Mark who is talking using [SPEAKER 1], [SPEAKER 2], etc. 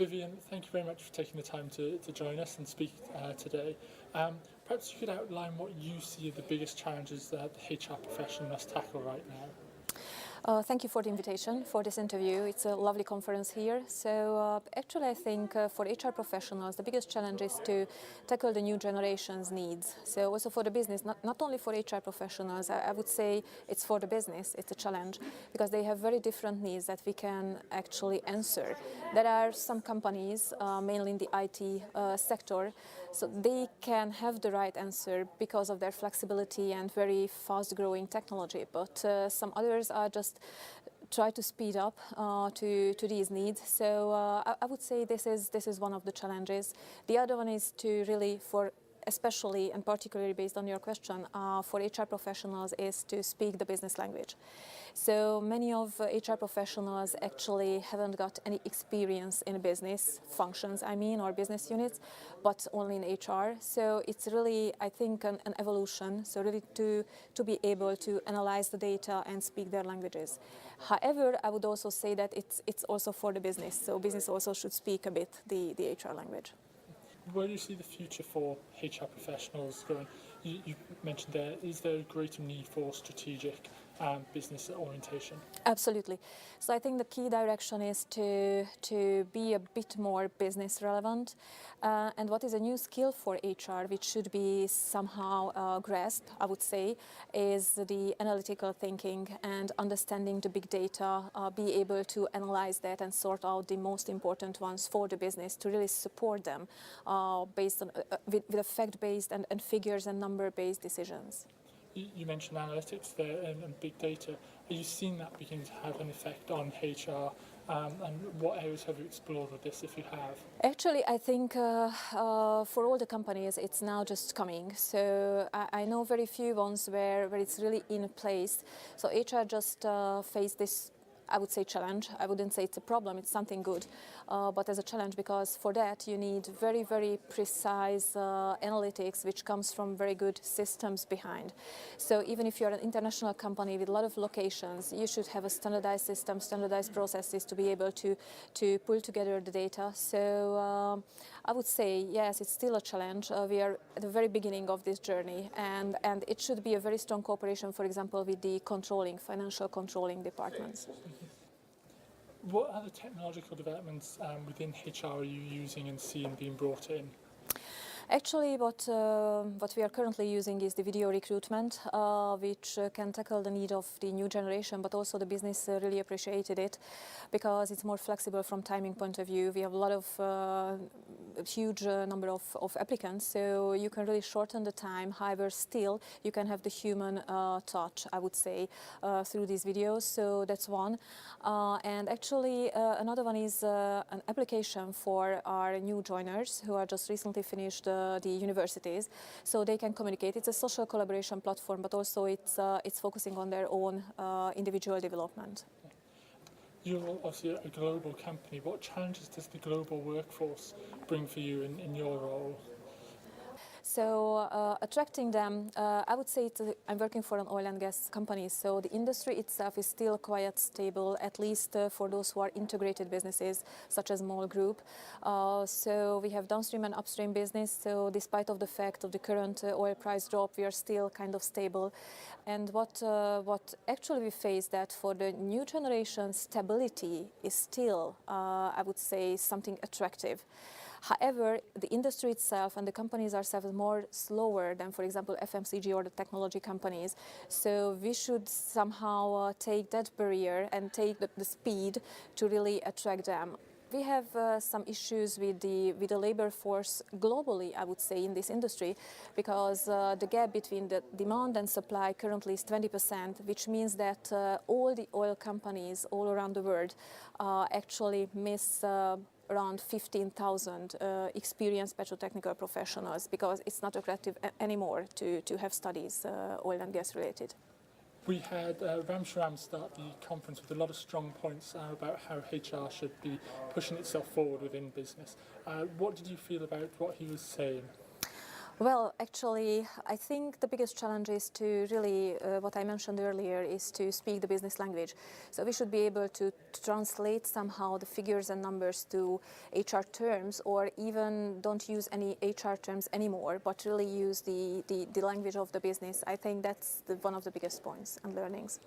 [SPEAKER 1] Vivian, thank you very much for taking the time to join us and speak today. Perhaps you could outline what you see are the biggest challenges that the HR profession must tackle right now.
[SPEAKER 2] Thank you for the invitation for this interview. It's a lovely conference here. So actually I think for HR professionals the biggest challenge is to tackle the new generation's needs. So also for the business, not only for HR professionals, I would say it's for the business, it's a challenge because they have very different needs that we can actually answer. There are some companies, mainly in the IT sector, so they can have the right answer because of their flexibility and very fast growing technology, but some others are just try to speed up to these needs. So I would say this is one of the challenges. The other one is to really, for especially and particularly based on your question, for HR professionals is to speak the business language. So many of HR professionals actually haven't got any experience in business functions, or business units, but only in HR. So it's really, I think, an evolution. So really to be able to analyze the data and speak their languages. However, I would also say that it's also for the business. So business also should speak a bit the HR language.
[SPEAKER 1] Where do you see the future for HR professionals going? You mentioned is there a greater need for strategic business orientation?
[SPEAKER 2] Absolutely. So I think the key direction is to be a bit more business relevant. And what is a new skill for HR, which should be somehow grasped, I would say, is the analytical thinking and understanding the big data, be able to analyze that and sort out the most important ones for the business to really support them based on with a fact-based and figures and number-based decisions.
[SPEAKER 1] You mentioned analytics there and big data. Are you seeing that begin to have an effect on HR? And what areas have you explored with this, if you have?
[SPEAKER 2] Actually, I think for all the companies, it's now just coming. So I know very few ones where it's really in place. So HR just faced this, I would say, challenge. I wouldn't say it's a problem, it's something good, but as a challenge, because for that you need very, very precise analytics, which comes from very good systems behind. So even if you're an international company with a lot of locations, you should have a standardized system, standardized processes to be able to pull together the data. So I would say, yes, it's still a challenge. We are at the very beginning of this journey, and it should be a very strong cooperation, for example, with the financial controlling departments.
[SPEAKER 1] What other technological developments within HR are you using and seeing being brought in?
[SPEAKER 2] Actually, what we are currently using is the video recruitment, which can tackle the need of the new generation, but also the business really appreciated it because it's more flexible from timing point of view. We have a lot of huge number of applicants, so you can really shorten the time. However, still you can have the human touch, I would say, through these videos. So that's one. And actually, another one is an application for our new joiners who are just recently finished the universities, so they can communicate. It's a social collaboration platform, but also it's focusing on their own individual development.
[SPEAKER 1] You're obviously a global company. What challenges does the global workforce bring for you in your role?
[SPEAKER 2] So attracting them, I would say I'm working for an oil and gas company, so the industry itself is still quite stable, at least for those who are integrated businesses, such as MOL Group. So we have downstream and upstream business, so despite of the fact of the current oil price drop, we are still kind of stable. And what actually we face that for the new generation, stability is still, I would say, something attractive. However, the industry itself and the companies ourselves are more slower than, for example, FMCG or the technology companies. So we should somehow take that barrier and take the speed to really attract them. We have some issues with the labor force globally, I would say, in this industry, because the gap between the demand and supply currently is 20%, which means that all the oil companies all around the world actually miss around 15,000 experienced petrotechnical professionals, because it's not attractive anymore to have studies oil and gas related.
[SPEAKER 1] We had Ram Shriram start the conference with a lot of strong points about how HR should be pushing itself forward within business. What did you feel about what he was saying?
[SPEAKER 2] Well, actually, I think the biggest challenge is to really, what I mentioned earlier, is to speak the business language. So we should be able to translate somehow the figures and numbers to HR terms, or even don't use any HR terms anymore, but really use the language of the business. I think that's one of the biggest points and learnings.